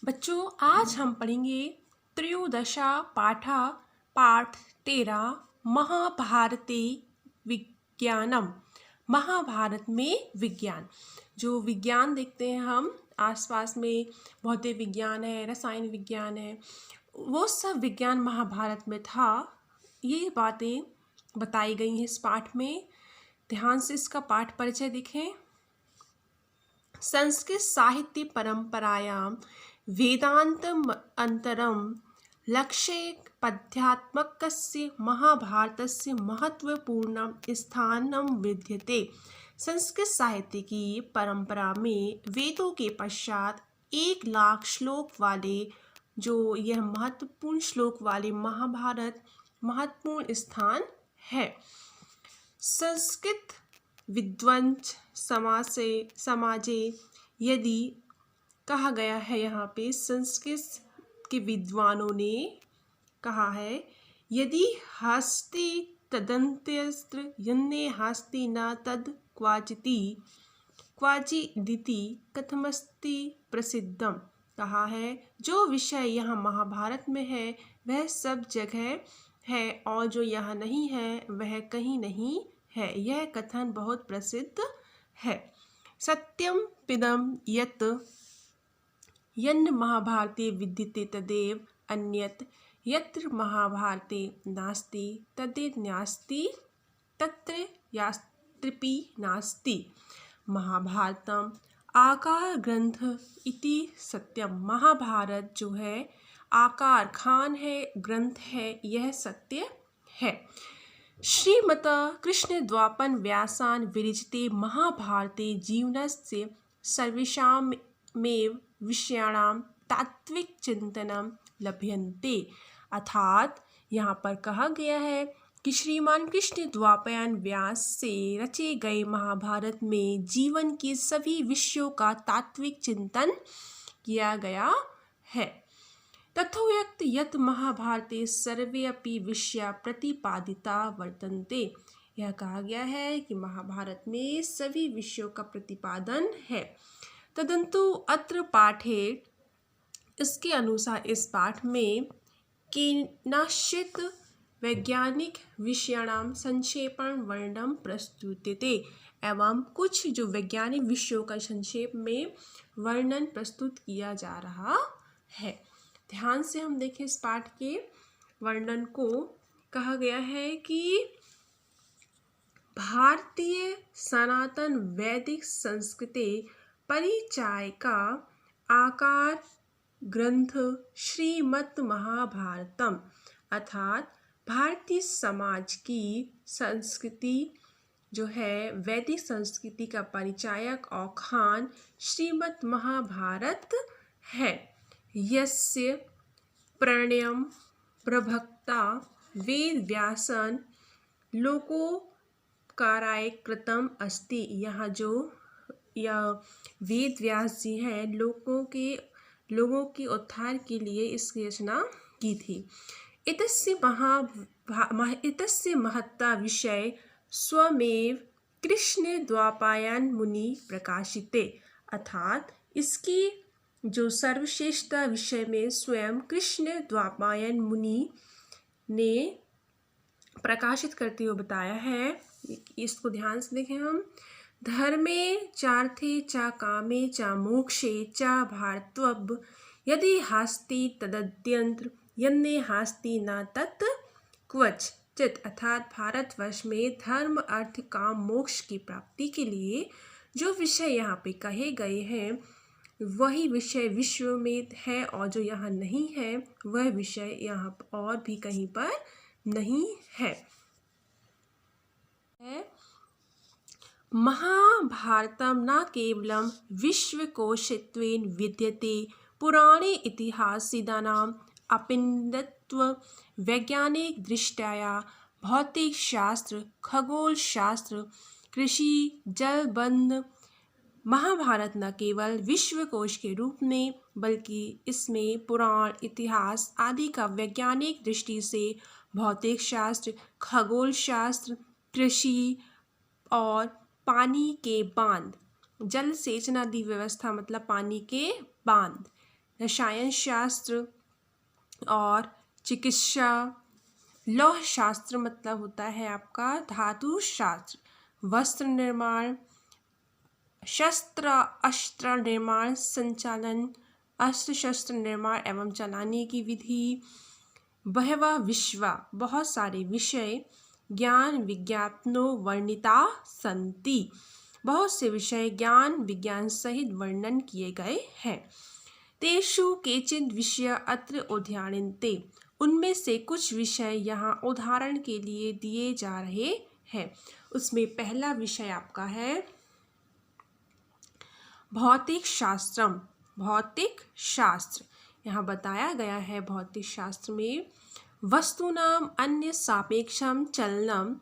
बच्चों, आज हम पढ़ेंगे त्रयोदशा पाठा पाठ 13 महाभारते विज्ञानम। महाभारत में विज्ञान। जो विज्ञान देखते हैं हम आसपास में, भौतिक विज्ञान है, रसायन विज्ञान है, वो सब विज्ञान महाभारत में था। ये बातें बताई गई हैं इस पाठ में। ध्यान से इसका पाठ परिचय देखें। संस्कृत साहित्य परंपरायां वेदांत अंतरम लक्ष्य पद्यात्मकस्य महाभारतस्य महत्वपूर्णं स्थानं विद्यते। संस्कृत साहित्य की परंपरा में वेदों के पश्चात 1,00,000 श्लोक वाले जो यह महत्वपूर्ण श्लोक वाले महाभारत महत्वपूर्ण स्थान है। संस्कृत विद्वंस समाजे यदि कहा गया है, यहाँ पे संस्कृत के विद्वानों ने कहा है, यदि हस्ति तदन्त्यस्त्र यन्ने हस्ति न तद क्वाचिदिति कथमस्ति प्रसिद्धम। कहा है जो विषय यहाँ महाभारत में है वह सब जगह है और जो यहाँ नहीं है वह कहीं नहीं है। यह कथन बहुत प्रसिद्ध है। सत्यम पिदम यत् यन्न महाभारते विद्यते तदेव अन्यत् यत्र महाभारते नास्ति तदेव तत्र यास्त्रपि नास्ति। महाभारतम आकार ग्रंथ इति सत्यम। महाभारत जो है आकार खान है, ग्रंथ है, यह सत्य है। श्रीमत कृष्ण द्वापन व्यासान विरचिते महाभारते जीवनस्य सर्वेषामेव विषयाणां तात्विक चिंतनम लभ्यन्ते। अर्थात यहाँ पर कहा गया है कि श्रीमान कृष्ण द्वापयन व्यास से रचे गए महाभारत में जीवन के सभी विषयों का तात्विक चिंतन किया गया है। तथोक्त यत् महाभारते सर्वे अपि विषया प्रतिपादिता वर्तन्ते। यह कहा गया है कि महाभारत में सभी विषयों का प्रतिपादन है। तदंतु अत्र पाठे, इसके अनुसार इस पाठ में केनचित् वैज्ञानिक विषयाणां संक्षेपण वर्णनम प्रस्तुत्यते। एवं कुछ जो वैज्ञानिक विषयों का संक्षेप में वर्णन प्रस्तुत किया जा रहा है। ध्यान से हम देखें इस पाठ के वर्णन को। कहा गया है कि भारतीय सनातन वैदिक संस्कृति परिचाय का आकार ग्रंथ श्रीमद् महाभारतम। अर्थात भारतीय समाज की संस्कृति जो है वैदिक संस्कृति का परिचायक और खान श्रीमद् महाभारत है। यस्य प्रणयम प्रभक्ता वेद व्यासन लोकोपकाराय कृतम अस्ति। यहाँ जो यह वेद व्यास जी हैं लोगों के उद्धार के लिए इसकी रचना की थी। इतस्य महत्ता विषय स्वमेव कृष्ण द्वापायन मुनि प्रकाशिते। अर्थात इसकी जो सर्वश्रेष्ठता विषय में स्वयं कृष्ण द्वापायन मुनि ने प्रकाशित करते हुए बताया है। इसको ध्यान से देखें हम। धर्मे चार्थे च कामे च मोक्षे च भारतवब यदि हास्ति तदद्यंत्र यन्ने हास्ति न तत् क्वचित्। अर्थात भारतवर्ष में धर्म अर्थ काम मोक्ष की प्राप्ति के लिए जो विषय यहाँ पे कहे गए हैं वही विषय विश्व में है और जो यहाँ नहीं है वह विषय यहाँ और भी कहीं पर नहीं है। महाभारतम न केवलं विश्वकोशत्वेन विद्यते पुराणे इतिहासविदानां अपिन्दत्व वैज्ञानिक दृष्ट्या भौतिक शास्त्र खगोल शास्त्र कृषि जलबंध। महाभारत न केवल विश्वकोश के रूप में बल्कि इसमें पुराण इतिहास आदि का वैज्ञानिक दृष्टि से भौतिक शास्त्र खगोल शास्त्र कृषि और पानी के बांध जल सेचन आदि व्यवस्था मतलब पानी के बांध रसायन शास्त्र और चिकित्सा। लौह शास्त्र मतलब होता है आपका धातु शास्त्र। वस्त्र निर्माण, शस्त्र अस्त्र निर्माण संचालन, अस्त्र शस्त्र निर्माण एवं चलाने की विधि। बहवा विश्वा, बहुत सारे विषय। ज्ञान विज्ञापनो वर्णिता संति, बहुत से विषय ज्ञान विज्ञान सहित वर्णन किए गए हैं। तेषु केचित् विषय अत्र उदाहरन्ते, उनमें से कुछ विषय यहाँ उदाहरण के लिए दिए जा रहे हैं। उसमें पहला विषय आपका है भौतिक शास्त्रम। भौतिक शास्त्र यहाँ बताया गया है भौतिक शास्त्र में वस्तुनाम अन्य सापेक्षम चलनम,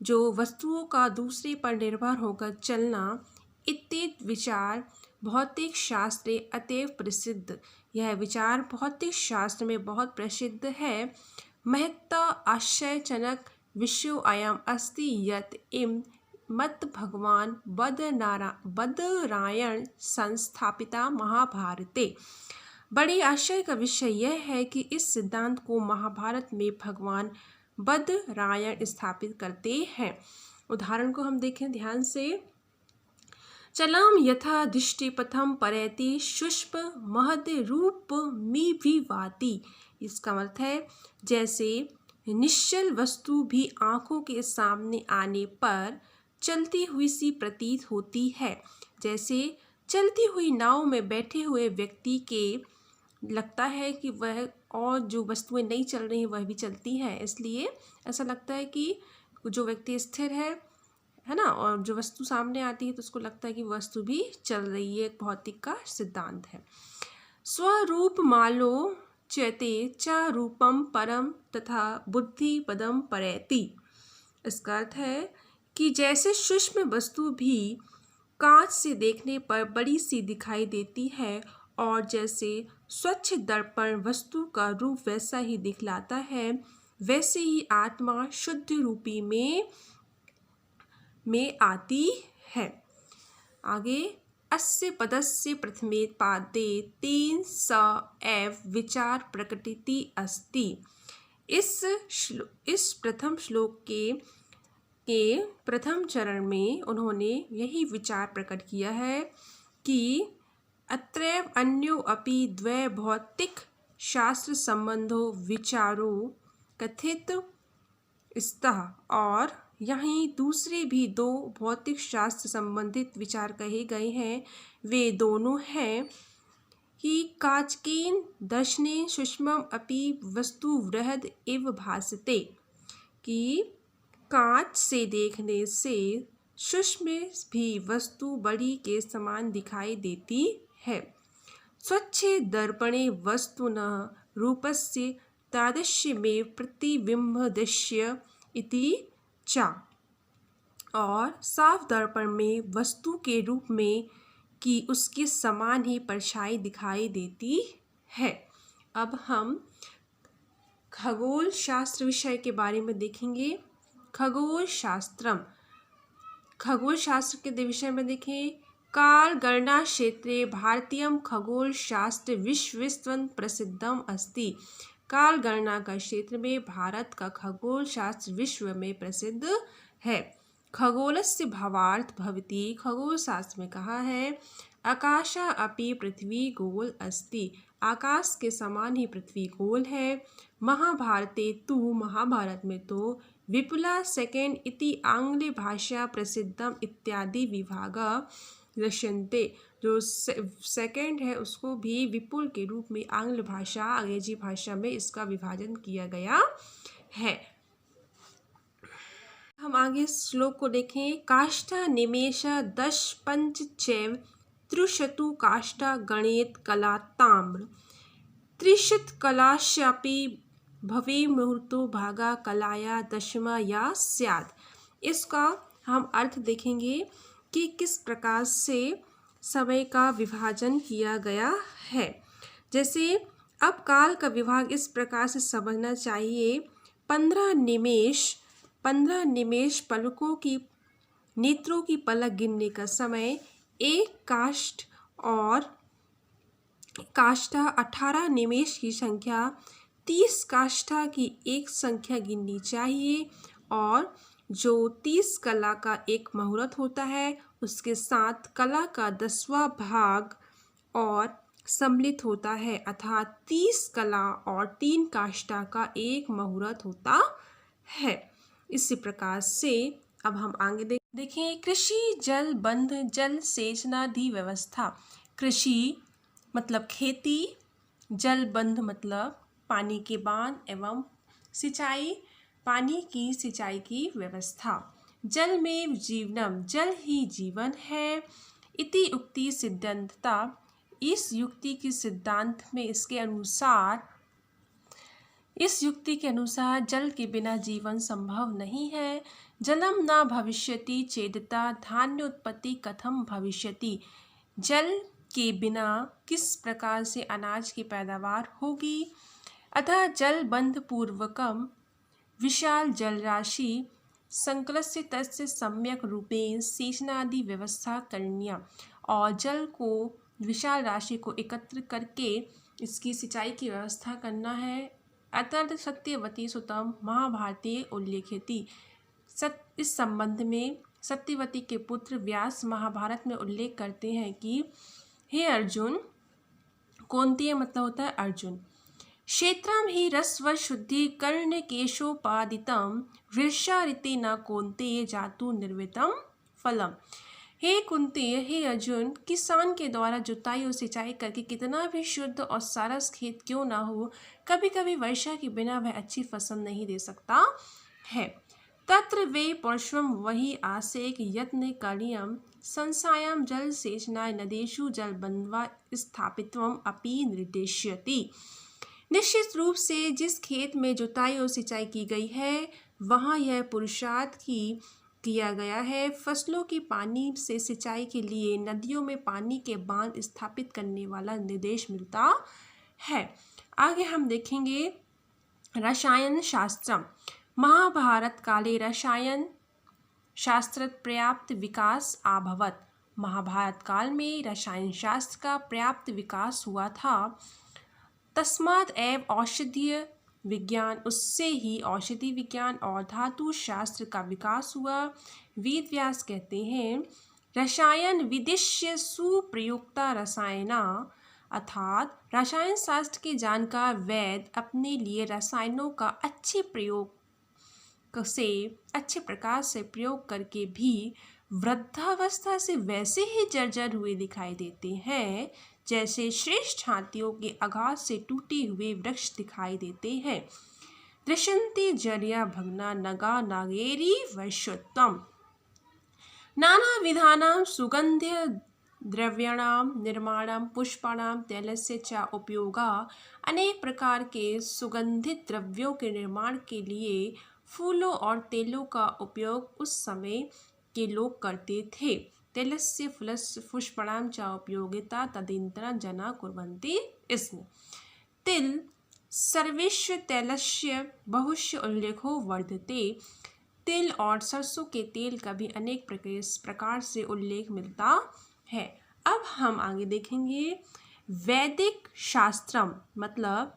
जो वस्तुओं का दूसरे पर निर्भर होकर चलना, इत्यादि विचार भौतिक शास्त्रे अतएव प्रसिद्ध, यह विचार भौतिक शास्त्र में बहुत प्रसिद्ध है। महत्ता आश्चर्यजनक विषयो अयम अस्ति यत् इम मत भगवान बदरायण संस्थापिता महाभारते। बड़ी आश्चर्य का विषय यह है कि इस सिद्धांत को महाभारत में भगवान बदरायण स्थापित करते हैं। उदाहरण को हम देखें ध्यान से। चलाम यथा दृष्टि पथम परैति शुष्प महद रूप मी विवाति। इसका अर्थ है जैसे निश्चल वस्तु भी आँखों के सामने आने पर चलती हुई सी प्रतीत होती है। जैसे चलती हुई नाव में बैठे हुए व्यक्ति के लगता है कि वह और जो वस्तुएं नहीं चल रही हैं वह भी चलती हैं, इसलिए ऐसा लगता है कि जो व्यक्ति स्थिर है ना, और जो वस्तु सामने आती है तो उसको लगता है कि वस्तु भी चल रही है। एक भौतिक का सिद्धांत है। स्वरूप मालो चैते च रूपम परम तथा बुद्धि पदम परैति। इसका अर्थ है कि जैसे सूक्ष्म वस्तु भी कांच से देखने पर बड़ी सी दिखाई देती है और जैसे स्वच्छ दर्पण वस्तु का रूप वैसा ही दिखलाता है, वैसे ही आत्मा शुद्ध रूपी में आती है। आगे अस्य पदस्य प्रथमे पादे तेन स एव विचार प्रकटिति अस्ति। इस प्रथम श्लोक के प्रथम चरण में उन्होंने यही विचार प्रकट किया है कि अत्रैव अन्यो अपि द्वै भौतिक शास्त्र संबंधो विचारो कथित स्तः, और यहीं दूसरे भी दो भौतिक शास्त्र संबंधित विचार कहे गए हैं। वे दोनों हैं कि काचकेन दर्शने सूक्ष्मम अपि वस्तु बृहद इव भासते, कि कांच से देखने से सूक्ष्म भी वस्तु बड़ी के समान दिखाई देती है। स्वच्छ दर्पणे वस्तुनः रूपस्य तादृश्यमेव प्रतिबिंबदृश्य इति च, और साफ दर्पण में वस्तु के रूप में कि उसके समान ही परछाई दिखाई देती है। अब हम खगोल शास्त्र विषय के बारे में देखेंगे। खगोल शास्त्रम, खगोल शास्त्र के विषय में देखें। काल गणना क्षेत्रे भारतीयम खगोल शास्त्र विश्वस्वं प्रसिद्धम अस्ति। काल गणना का क्षेत्र में भारत का खगोल शास्त्र विश्व में प्रसिद्ध है। खगोलस्य भावार्थ भवति, खगोल शास्त्र में कहा है आकाशा अपि पृथ्वी गोल अस्ति, आकाश के समान ही पृथ्वी गोल है। महाभारते तु, महाभारत में तो विपुला सेकेंड इति आंग्ल भाषा प्रसिद्धम इत्यादि विभागा दृश्यन्ते, जो सेकेंड है उसको भी विपुल के रूप में आंग्ल भाषा अंग्रेजी भाषा में इसका विभाजन किया गया है। हम आगे श्लोक को देखें। काष्ठा निमेष दश पंच चैव त्रिशतु काष्ठा गणेत कला ताम्र, त्रिशत कलाश्यापि भवे मुहूर्तो भागा कलाया दशमा या स्यात्। इसका हम अर्थ देखेंगे कि किस प्रकार से समय का विभाजन किया गया है। जैसे अब काल का विभाग इस प्रकार से समझना चाहिए। 15 निमेष पलकों की, नेत्रों की पलक गिनने का समय एक काष्ठ और काष्ठा 18 निमेष की संख्या 30 काष्ठा की एक संख्या गिननी चाहिए और जो 30 कला का एक मुहूर्त होता है उसके साथ कला का 10वां भाग और सम्मिलित होता है, अर्थात 30 कला और 3 काष्ठा का एक मुहूर्त होता है। इसी प्रकार से अब हम आगे देखें कृषि जल बंध जल सेचनादि व्यवस्था। कृषि मतलब खेती, जल बंध मतलब पानी के बांध एवं सिंचाई, पानी की सिंचाई की व्यवस्था। जल में जीवनम, जल ही जीवन है। इति उक्ति सिद्धांतता, इस युक्ति के सिद्धांत में इस युक्ति के अनुसार जल के बिना जीवन संभव नहीं है। जलम न भविष्यति चेदता धान्य उत्पत्ति कथम भविष्यति, जल के बिना किस प्रकार से अनाज की पैदावार होगी। अतः जल बंध पूर्वकम विशाल जल राशि संकलस्य तस्य सम्यक रूपेण सेचनादि व्यवस्था करणीय, और जल को विशाल राशि को एकत्र करके इसकी सिंचाई की व्यवस्था करना है। अतः सत्यवती सुतम महाभारतीय उल्लेखिति, इस संबंध में सत्यवती के पुत्र व्यास महाभारत में उल्लेख करते हैं कि हे अर्जुन, कौन्तेय मतलब होता है अर्जुन, क्षेत्रम ही रस्व शुद्धि कर्ण केशोपादितम वृषा ऋते न कौन्तेय जातु निर्वितम फलम। हे कुंती, हे अर्जुन, किसान के द्वारा जुताई और सिंचाई करके कितना भी शुद्ध और सारस खेत क्यों ना हो, कभी कभी वर्षा के बिना वह अच्छी फसल नहीं दे सकता है। तत्र वे पुरुषम वही आसेक यत्न करणीयम संसायम जल सेचनाय नदेषु जल बंधवा स्थापित्वम अपि निर्देश्यति। निश्चित रूप से जिस खेत में जुताई और सिंचाई की गई है वहाँ यह पुरुषार्थ किया गया है। फसलों की पानी से सिंचाई के लिए नदियों में पानी के बांध स्थापित करने वाला निर्देश मिलता है। आगे हम देखेंगे रसायन शास्त्रम। महाभारत काले रसायन शास्त्र पर्याप्त विकास अभवत्। महाभारत काल में रसायन शास्त्र का पर्याप्त विकास हुआ था। तस्मात् एव औषधीय विज्ञान, उससे ही औषधि विज्ञान और धातु शास्त्र का विकास हुआ। वेद व्यास कहते हैं रसायन विदिश्य सुप्रयुक्ता रसायना, अर्थात रसायन शास्त्र के जानकार वैद अपने लिए रसायनों का अच्छे प्रकार से प्रयोग करके भी वृद्धावस्था से वैसे ही जर्जर हुए दिखाई देते हैं जैसे श्रेष्ठ हाथियों के आघात से टूटे हुए वृक्ष दिखाई देते हैं। दृश्यन्ते जर्या भग्ना नगा नागेरी वर्षोत्तम। नाना विधानां सुगंध्य द्रव्याणां निर्माणं पुष्पाणां तैलस्य च उपयोगा। अनेक प्रकार के सुगंधित द्रव्यों के निर्माण के लिए फूलों और तेलों का उपयोग उस समय के लोग करते थे। तैलस्य फलस्य पुष्पाणां च उपयोगिता तदितरं जना कुर्वन्ति स्म। तिल सर्वस्य तैलस्य बहुस्य उल्लेखो वर्तते। तिल और सरसों के तेल का भी अनेक प्रकार से उल्लेख मिलता है। अब हम आगे देखेंगे वैदिक शास्त्रम मतलब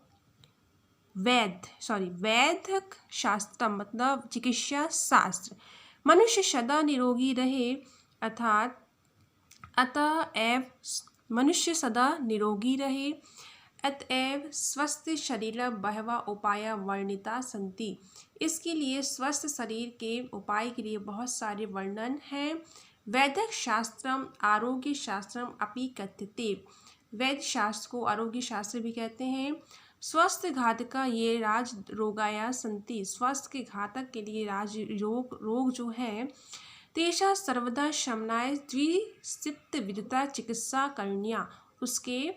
वैदिक शास्त्रम मतलब चिकित्सा शास्त्र। मनुष्य सदा निरोगी रहे, अतएव स्वस्थ शरीर बहवा उपाय वर्णिता संति। इसके लिए स्वस्थ शरीर के उपाय के लिए बहुत सारे वर्णन हैं। वैदिक शास्त्रम आरोग्य शास्त्रम अपि कथ्यते। वैद्य शास्त्र को आरोग्य शास्त्र भी कहते हैं। स्वस्थ घातका ये राज रोगाया संति। स्वास्थ्य के घातक के लिए राज रोग जो है तेषा सर्वदा शमनाय द्विसिप्त विदिता चिकित्सा करणीया। उसके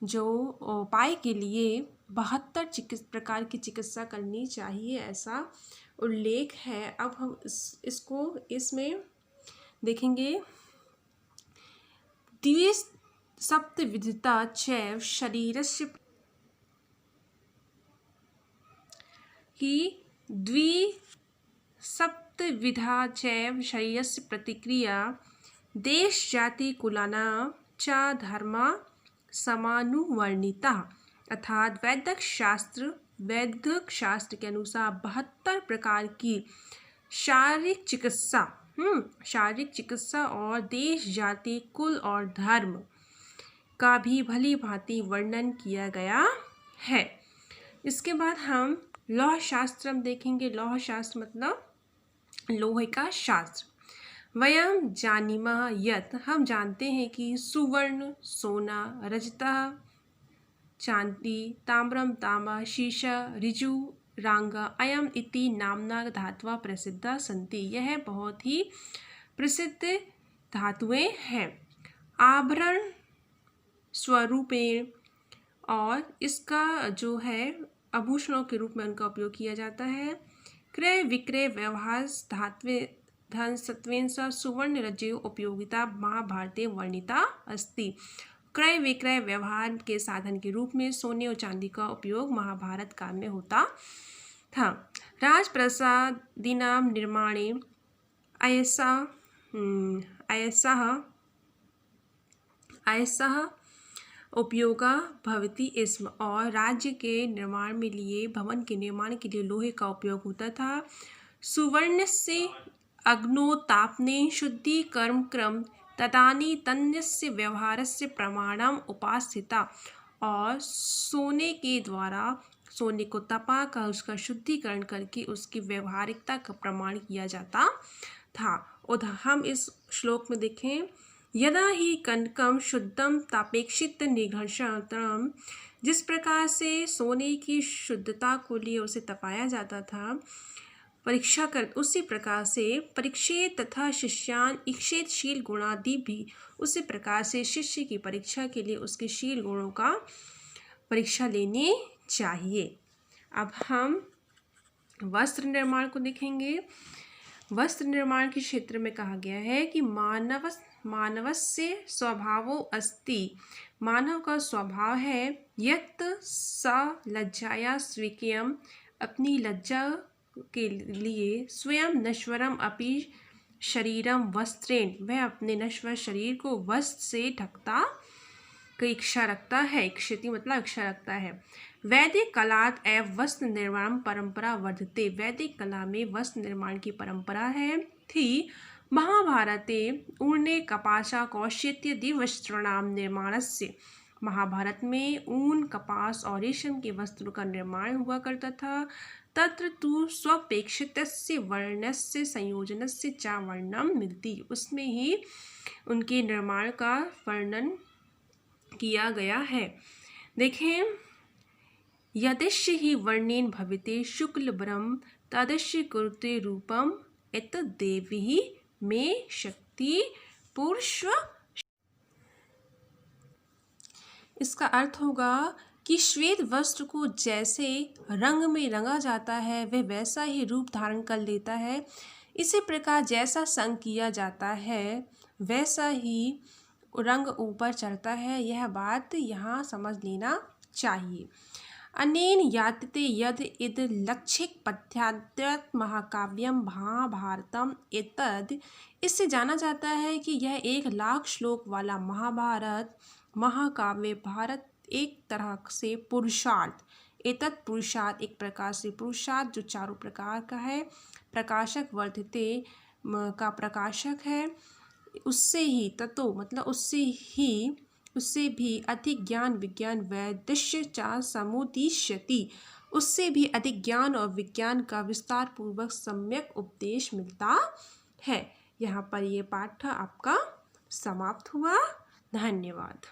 जो उपाय के लिए 72 प्रकार की चिकित्सा करनी चाहिए, ऐसा उल्लेख है। अब हम इसमें देखेंगे द्विसप्त विदिता चैव शरीरस्य की द्विसप्तविधा चैव शरीरस्य प्रतिक्रिया देश जाति कुलाना च धर्मा समानुवर्णिता अर्थात वैदिक शास्त्र के अनुसार 72 प्रकार की शारीरिक चिकित्सा और देश, जाति, कुल और धर्म का भी भली भांति वर्णन किया गया है। इसके बाद हम लौह शास्त्र देखेंगे। लौह शास्त्र मतलब लोहे का शास्त्र। वयम जानीमः यत् हम जानते हैं कि सुवर्ण सोना, रजतः चांदी, ताम्रम तामा, शीशा, ऋजु, रांगा अयम इति नामना धातुआ प्रसिद्धा सन्ति। यह बहुत ही प्रसिद्ध धातुएं हैं आभरण स्वरूपेण, और इसका जो है आभूषणों के रूप में उनका उपयोग किया जाता है। क्रय विक्रय व्यवहार धात्वे धन सत्वेन स सुवर्ण रज्जु उपयोगिता महाभारते वर्णिता अस्ति। क्रय विक्रय व्यवहार के साधन के रूप में सोने और चांदी का उपयोग महाभारत काल में होता था। राजप्रासादीनां निर्माणे अयस्याः उपयोगा भवति स्म, और राज्य के निर्माण में लिए भवन के निर्माण के लिए लोहे का उपयोग होता था। सुवर्णस्य अग्नोत्तापने शुद्धिकर्म क्रम तदानी तन्यस्य व्यवहारस्य प्रमाणम उपास्थिता, और सोने के द्वारा सोने को तपा कर उसका शुद्धिकरण करके उसकी व्यवहारिकता का प्रमाण किया जाता था। हम इस श्लोक में देखें, यदा ही कनकम शुद्धम तापेक्षित निघर्षणम, जिस प्रकार से सोने की शुद्धता को लिए उसे तपाया जाता था परीक्षा कर, उसी प्रकार से परीक्षेत तथा शिष्यान इक्षेत शील गुणादि भी उसी प्रकार से शिष्य की परीक्षा के लिए उसके शील गुणों का परीक्षा लेनी चाहिए। अब हम वस्त्र निर्माण को देखेंगे। वस्त्र निर्माण के क्षेत्र में कहा गया है कि मानवस्य स्वभावो अस्ति, मानव का स्वभाव है यत् स लज्जाया स्वीक्रियम, अपनी लज्जा के लिए स्वयं नश्वरम अपि शरीरम वस्त्रेण, वह अपने नश्वर शरीर को वस्त्र से ढकता की इच्छा रखता है। इक्षति मतलब इच्छा रखता है। वैदिक कलात एवं वस्त्र निर्माण परंपरा वर्धते, वैदिक कला में वस्त्र निर्माण की परंपरा है थी। महाभारते ऊर्णे कपाशा कौशित्य दिवस्त्राणाम निर्माणस्य, महाभारत में ऊन कपास और रेशम के वस्त्रों का निर्माण हुआ करता था। तत्र तु स्वपेक्षितस्य वर्णस्य संयोजनस्य च वर्णम मिलती, उसमें ही उनके निर्माण का वर्णन किया गया है। देखें, यदिश्य ही वर्णेन भविते शुक्ल ब्रह्म तदश्य कुरुते रूपम एतद्देवी में शक्ति पुरुष। इसका अर्थ होगा कि श्वेत वस्त्र को जैसे रंग में रंगा जाता है वह वैसा ही रूप धारण कर लेता है। इसी प्रकार जैसा संग किया जाता है वैसा ही रंग ऊपर चढ़ता है। यह बात यहाँ समझ लेना चाहिए। अनेन यातिते यद इद लक्षिक पद्यात्मक महाकाव्यम महाभारतम एतद, इससे जाना जाता है कि यह 1 लाख श्लोक वाला महाभारत महाकाव्य भारत एक तरह से पुरुषार्थ, एतत् पुरुषार्थ एक प्रकार से पुरुषार्थ जो चारों प्रकार का है, प्रकाशक वर्धते का प्रकाशक है, उससे ही ततो मतलब उससे भी अधिक ज्ञान विज्ञान वैदस्य चा समुदिश्यति, उससे भी अधिक ज्ञान और विज्ञान का विस्तार पूर्वक सम्यक उपदेश मिलता है। यहाँ पर ये पाठ आपका समाप्त हुआ। धन्यवाद।